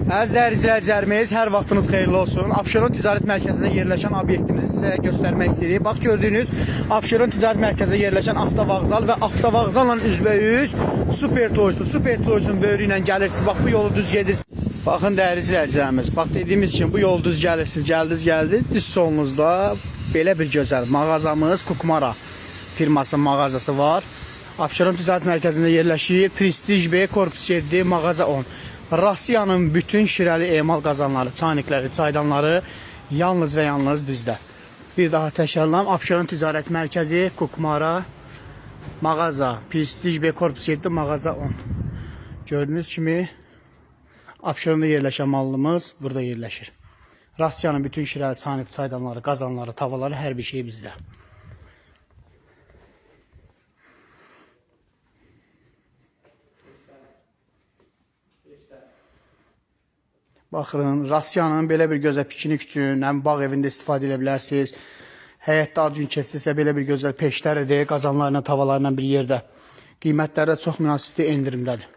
Əziz dəyərli izləyicilərimiz, hər vaxtınız xeyirli olsun. Abşeron Ticarət Mərkəzində yerləşən obyektimizi sizə göstərmək istəyirik. Bax, gördüyünüz Abşeron Ticarət Mərkəzində yerləşən avtovağzal və avtovağzalla üzbəyüz Super Toys'dur. Super Toys'un böyrü ilə gəlirsiniz. Bax, bu yolu düz gedirsiniz. Baxın dəyərli izləyicilərimiz, bax dediyimiz kimi bu yolu düz gəlirsiniz, gəldiniz. Düz solunuzda belə bir gözəl mağazamız Kukmara firmasının mağazası var. Abşeron Ticarət Mərkəzində yerləşir. Prestige B Korpus 7 mağaza 10. Rusiyanın bütün şirəli emal qazanları, çaynikləri, çaydanları yalnız və yalnız bizdə. Bir daha təşərrüfləyirəm. Abşeron Ticarət Mərkəzi, Kukmara, mağaza, Prestige B Korpus 7, mağaza 10. Gördüyünüz kimi Abşeronda yerləşən malımız burada yerləşir. Rusiyanın bütün şirəli çaynik, çaydanları, qazanları, tavaları, hər bir şey bizdə. Baxın, Rusiyanın belə bir gözəl piknik üçün, həm bağ evində istifadə edə bilərsiniz. Həyətdə ad gün keçirsə belə bir gözəl peşləridir, qazanlarla, tavalarla bir yerdə. Qiymətləri də çox münasibdir, endirimdədir.